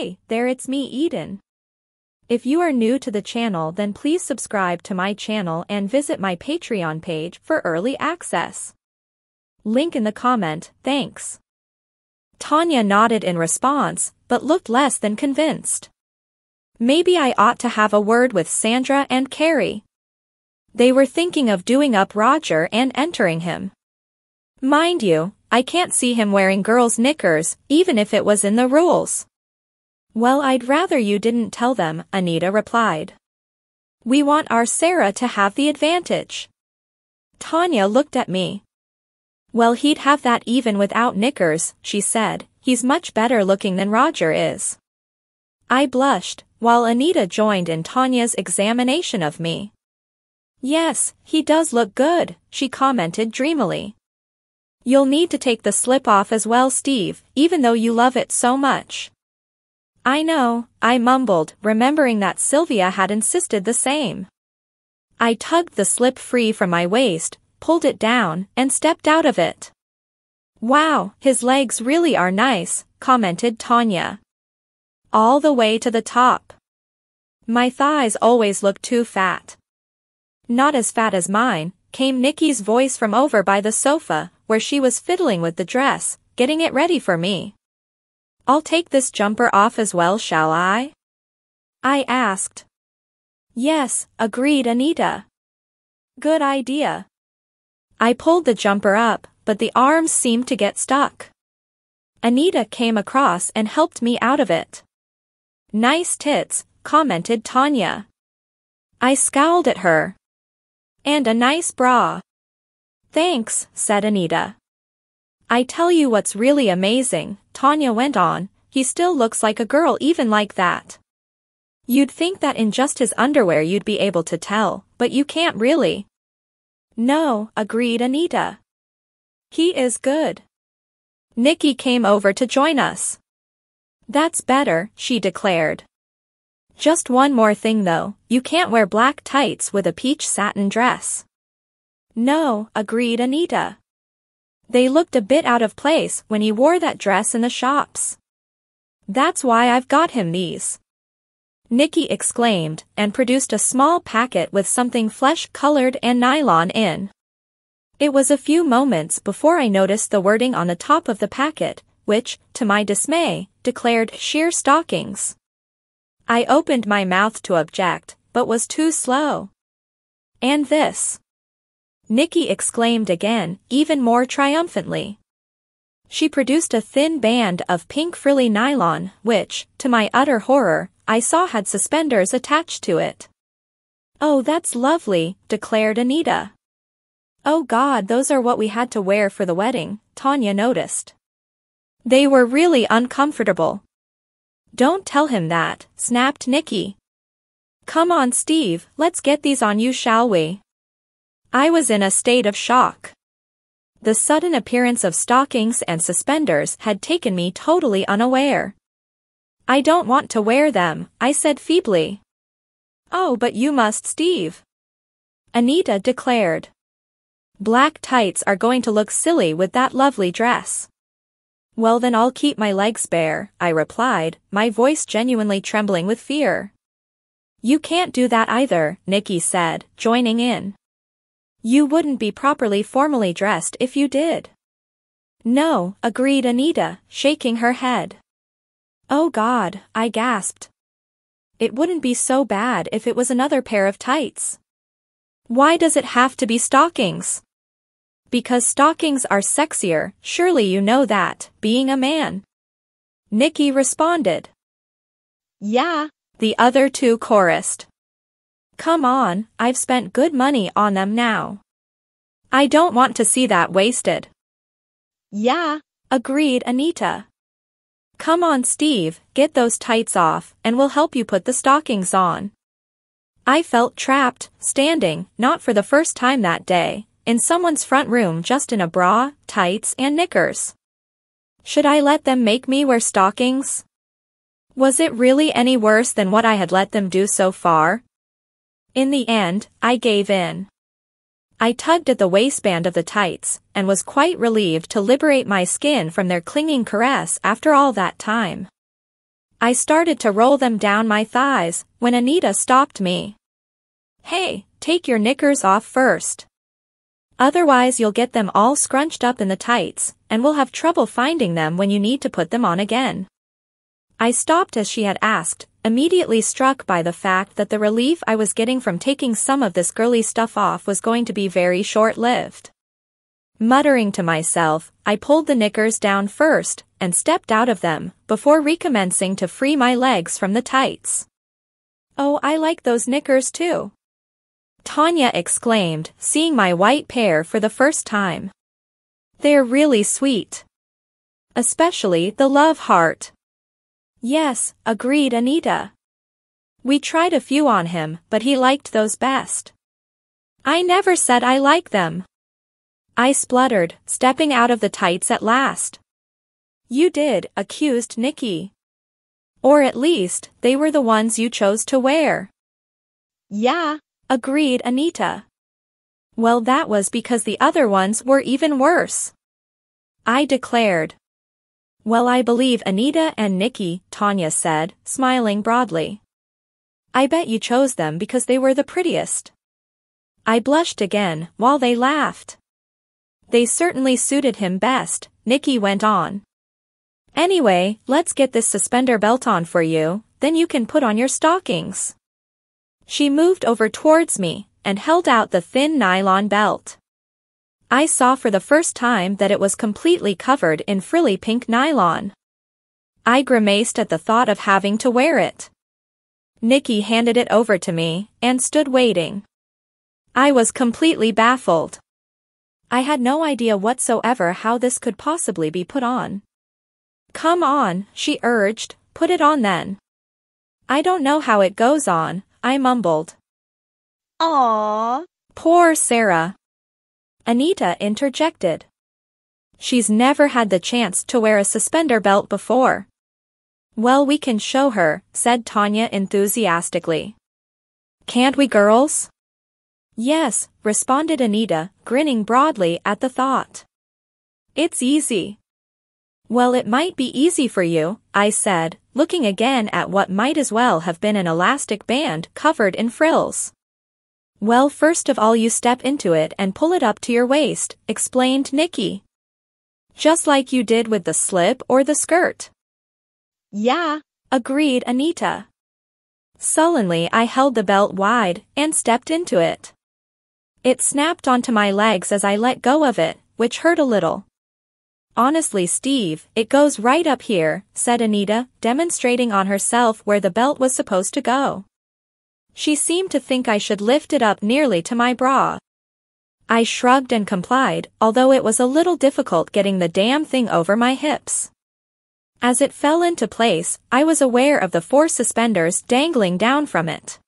Hey, there, it's me, Eden. If you are new to the channel, then please subscribe to my channel and visit my Patreon page for early access. Link in the comment, thanks. Tanya nodded in response, but looked less than convinced. Maybe I ought to have a word with Sandra and Carrie. They were thinking of doing up Roger and entering him. Mind you, I can't see him wearing girls' knickers, even if it was in the rules. Well, I'd rather you didn't tell them, Anita replied. We want our Sarah to have the advantage. Tanya looked at me. Well, he'd have that even without knickers, she said. He's much better looking than Roger is. I blushed, while Anita joined in Tanya's examination of me. Yes, he does look good, she commented dreamily. You'll need to take the slip off as well, Steve, even though you love it so much. I know, I mumbled, remembering that Sylvia had insisted the same. I tugged the slip free from my waist, pulled it down, and stepped out of it. Wow, his legs really are nice, commented Tanya. All the way to the top. My thighs always look too fat. Not as fat as mine, came Nikki's voice from over by the sofa, where she was fiddling with the dress, getting it ready for me. I'll take this jumper off as well, shall I? I asked. Yes, agreed Anita. Good idea. I pulled the jumper up, but the arms seemed to get stuck. Anita came across and helped me out of it. Nice tits, commented Tanya. I scowled at her. And a nice bra. Thanks, said Anita. I tell you what's really amazing, Tanya went on, he still looks like a girl even like that. You'd think that in just his underwear you'd be able to tell, but you can't really. No, agreed Anita. He is good. Nikki came over to join us. That's better, she declared. Just one more thing though, you can't wear black tights with a peach satin dress. No, agreed Anita. They looked a bit out of place when he wore that dress in the shops. That's why I've got him these. Nikki exclaimed and produced a small packet with something flesh-colored and nylon in. It was a few moments before I noticed the wording on the top of the packet, which, to my dismay, declared sheer stockings. I opened my mouth to object, but was too slow. And this? Nikki exclaimed again, even more triumphantly. She produced a thin band of pink frilly nylon, which, to my utter horror, I saw had suspenders attached to it. Oh, that's lovely, declared Anita. Oh God, those are what we had to wear for the wedding, Tanya noticed. They were really uncomfortable. Don't tell him that, snapped Nikki. Come on, Steve, let's get these on you, shall we? I was in a state of shock. The sudden appearance of stockings and suspenders had taken me totally unaware. I don't want to wear them, I said feebly. Oh, but you must, Steve. Anita declared. Black tights are going to look silly with that lovely dress. Well then I'll keep my legs bare, I replied, my voice genuinely trembling with fear. You can't do that either, Nikki said, joining in. You wouldn't be properly formally dressed if you did. No, agreed Anita, shaking her head. Oh God, I gasped. It wouldn't be so bad if it was another pair of tights. Why does it have to be stockings? Because stockings are sexier, surely you know that, being a man. Nikki responded. Yeah, the other two chorused. Come on, I've spent good money on them now. I don't want to see that wasted. Yeah, agreed Anita. Come on, Steve, get those tights off, and we'll help you put the stockings on. I felt trapped, standing, not for the first time that day, in someone's front room just in a bra, tights, and knickers. Should I let them make me wear stockings? Was it really any worse than what I had let them do so far? In the end, I gave in. I tugged at the waistband of the tights, and was quite relieved to liberate my skin from their clinging caress after all that time. I started to roll them down my thighs, when Anita stopped me. Hey, take your knickers off first. Otherwise you'll get them all scrunched up in the tights, and we'll have trouble finding them when you need to put them on again. I stopped as she had asked, immediately struck by the fact that the relief I was getting from taking some of this girly stuff off was going to be very short-lived. Muttering to myself, I pulled the knickers down first, and stepped out of them, before recommencing to free my legs from the tights. Oh, I like those knickers too. Tanya exclaimed, seeing my white pair for the first time. They're really sweet. Especially the love heart. Yes, agreed Anita. We tried a few on him, but he liked those best. I never said I like them. I spluttered, stepping out of the tights at last. You did, accused Nikki. Or at least, they were the ones you chose to wear. Yeah, agreed Anita. Well, that was because the other ones were even worse. I declared. Well, I believe Anita and Nikki, Tanya said, smiling broadly. I bet you chose them because they were the prettiest. I blushed again, while they laughed. They certainly suited him best, Nikki went on. Anyway, let's get this suspender belt on for you, then you can put on your stockings. She moved over towards me, and held out the thin nylon belt. I saw for the first time that it was completely covered in frilly pink nylon. I grimaced at the thought of having to wear it. Nikki handed it over to me, and stood waiting. I was completely baffled. I had no idea whatsoever how this could possibly be put on. Come on, she urged, put it on then. I don't know how it goes on, I mumbled. Aww. Poor Sarah. Anita interjected. She's never had the chance to wear a suspender belt before. Well, we can show her, said Tanya enthusiastically. Can't we, girls? Yes, responded Anita, grinning broadly at the thought. It's easy. Well, it might be easy for you, I said, looking again at what might as well have been an elastic band covered in frills. Well, first of all you step into it and pull it up to your waist, explained Nikki. Just like you did with the slip or the skirt. Yeah, agreed Anita. Sullenly I held the belt wide, and stepped into it. It snapped onto my legs as I let go of it, which hurt a little. Honestly, Steve, it goes right up here, said Anita, demonstrating on herself where the belt was supposed to go. She seemed to think I should lift it up nearly to my bra. I shrugged and complied, although it was a little difficult getting the damn thing over my hips. As it fell into place, I was aware of the 4 suspenders dangling down from it.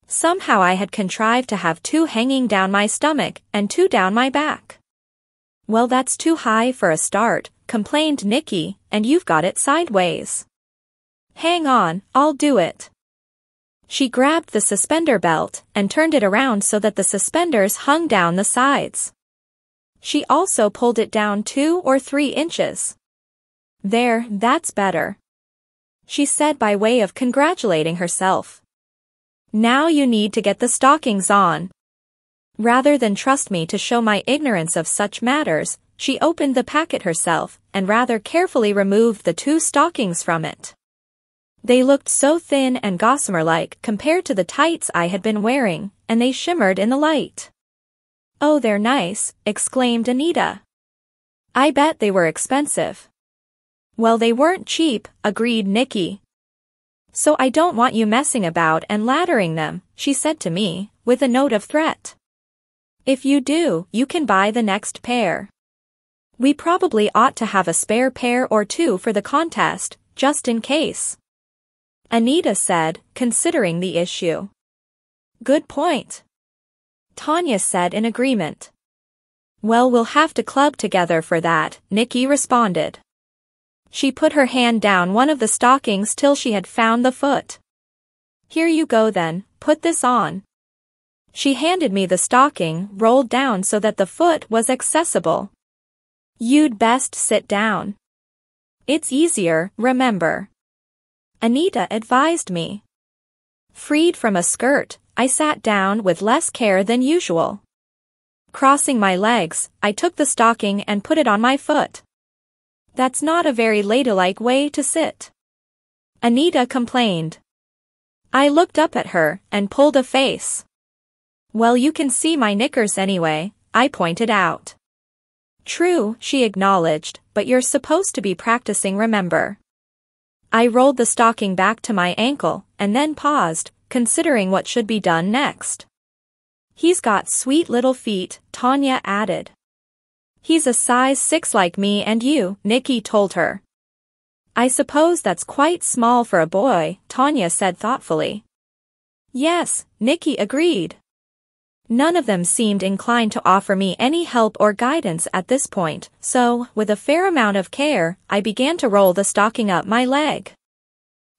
Somehow I had contrived to have 2 hanging down my stomach, and 2 down my back. Well, that's too high for a start, complained Nikki, and you've got it sideways. Hang on, I'll do it. She grabbed the suspender belt, and turned it around so that the suspenders hung down the sides. She also pulled it down 2 or 3 inches. There, that's better. She said by way of congratulating herself. Now you need to get the stockings on. Rather than trust me to show my ignorance of such matters, she opened the packet herself, and rather carefully removed the 2 stockings from it. They looked so thin and gossamer-like compared to the tights I had been wearing, and they shimmered in the light. Oh, they're nice, exclaimed Anita. I bet they were expensive. Well, they weren't cheap, agreed Nikki. So I don't want you messing about and lathering them, she said to me, with a note of threat. If you do, you can buy the next pair. We probably ought to have a spare pair or 2 for the contest, just in case. Anita said, considering the issue. Good point. Tanya said in agreement. Well, we'll have to club together for that, Nikki responded. She put her hand down one of the stockings till she had found the foot. Here you go then, put this on. She handed me the stocking, rolled down so that the foot was accessible. You'd best sit down. It's easier, remember. Anita advised me. Freed from a skirt, I sat down with less care than usual. Crossing my legs, I took the stocking and put it on my foot. That's not a very ladylike way to sit, Anita complained. I looked up at her and pulled a face. Well, you can see my knickers anyway, I pointed out. True, she acknowledged, but you're supposed to be practicing, remember? I rolled the stocking back to my ankle, and then paused, considering what should be done next. He's got sweet little feet, Tanya added. He's a size 6 like me and you, Nikki told her. I suppose that's quite small for a boy, Tanya said thoughtfully. Yes, Nikki agreed. None of them seemed inclined to offer me any help or guidance at this point, so, with a fair amount of care, I began to roll the stocking up my leg.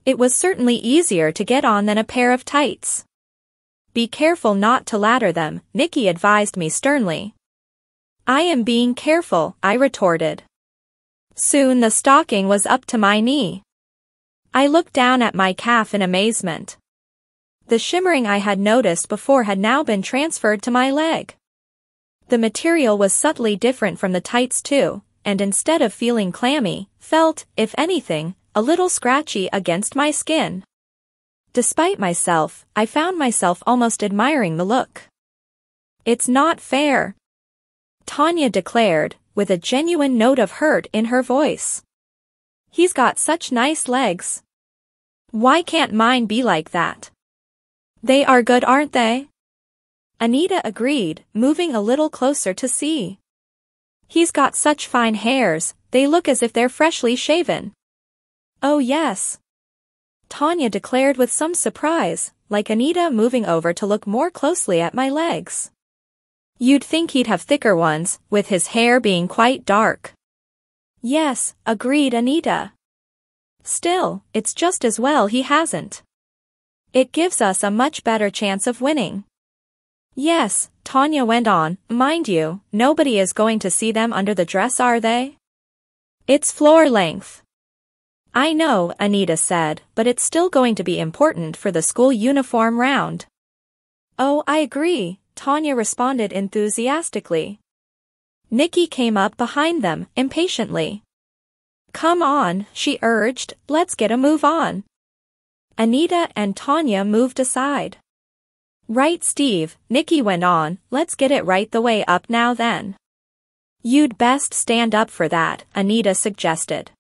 It was certainly easier to get on than a pair of tights. Be careful not to ladder them, Nikki advised me sternly. I am being careful, I retorted. Soon the stocking was up to my knee. I looked down at my calf in amazement. The shimmering I had noticed before had now been transferred to my leg. The material was subtly different from the tights too, and instead of feeling clammy, felt, if anything, a little scratchy against my skin. Despite myself, I found myself almost admiring the look. It's not fair, Tanya declared, with a genuine note of hurt in her voice. He's got such nice legs. Why can't mine be like that? They are good, aren't they? Anita agreed, moving a little closer to see. He's got such fine hairs, they look as if they're freshly shaven. Oh yes, Tanya declared with some surprise, like Anita moving over to look more closely at my legs. You'd think he'd have thicker ones, with his hair being quite dark. Yes, agreed Anita. Still, it's just as well he hasn't. It gives us a much better chance of winning. Yes, Tanya went on, mind you, nobody is going to see them under the dress, are they? It's floor length. I know, Anita said, but it's still going to be important for the school uniform round. Oh, I agree, Tanya responded enthusiastically. Nikki came up behind them, impatiently. Come on, she urged, let's get a move on. Anita and Tanya moved aside. Right, Steve, Nikki went on, let's get it right the way up now then. You'd best stand up for that, Anita suggested.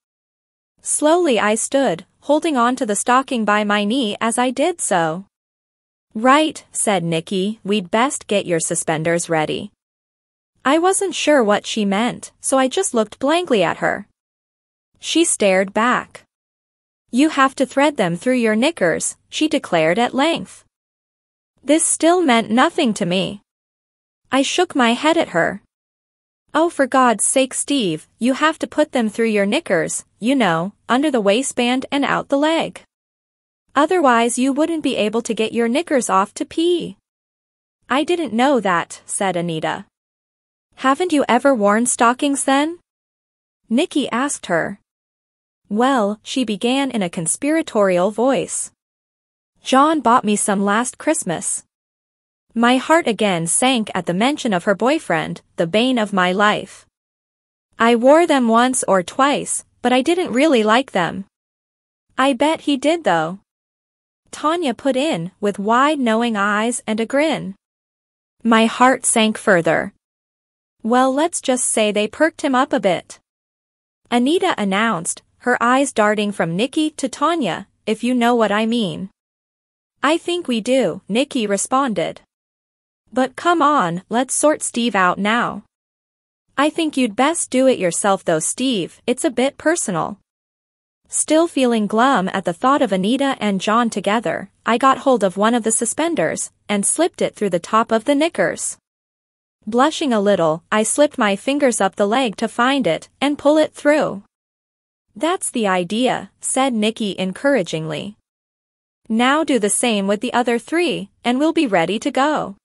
Slowly I stood, holding on to the stocking by my knee as I did so. Right, said Nikki, we'd best get your suspenders ready. I wasn't sure what she meant, so I just looked blankly at her. She stared back. You have to thread them through your knickers, she declared at length. This still meant nothing to me. I shook my head at her. Oh, for God's sake, Steve, you have to put them through your knickers, you know, under the waistband and out the leg. Otherwise you wouldn't be able to get your knickers off to pee. I didn't know that, said Anita. Haven't you ever worn stockings then? Nikki asked her. Well, she began in a conspiratorial voice. John bought me some last Christmas. My heart again sank at the mention of her boyfriend, the bane of my life. I wore them once or twice, but I didn't really like them. I bet he did though, Tanya put in, with wide knowing eyes and a grin. My heart sank further. Well, let's just say they perked him up a bit, Anita announced, her eyes darting from Nikki to Tanya, if you know what I mean. I think we do, Nikki responded. But come on, let's sort Steve out now. I think you'd best do it yourself though, Steve, it's a bit personal. Still feeling glum at the thought of Anita and John together, I got hold of one of the suspenders, and slipped it through the top of the knickers. Blushing a little, I slipped my fingers up the leg to find it, and pull it through. That's the idea, said Nikki encouragingly. Now do the same with the other 3, and we'll be ready to go.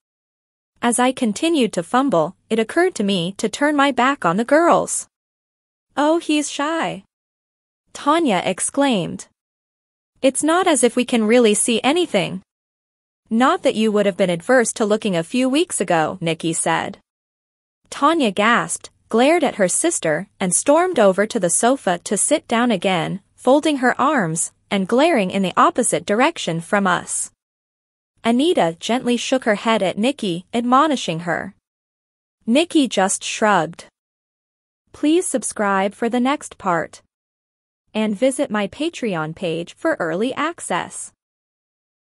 As I continued to fumble, it occurred to me to turn my back on the girls. Oh, he's shy, Tanya exclaimed. It's not as if we can really see anything. Not that you would have been adverse to looking a few weeks ago, Nikki said. Tanya gasped, glared at her sister, and stormed over to the sofa to sit down again, folding her arms and glaring in the opposite direction from us. Anita gently shook her head at Nikki, admonishing her. Nikki just shrugged. Please subscribe for the next part. And visit my Patreon page for early access.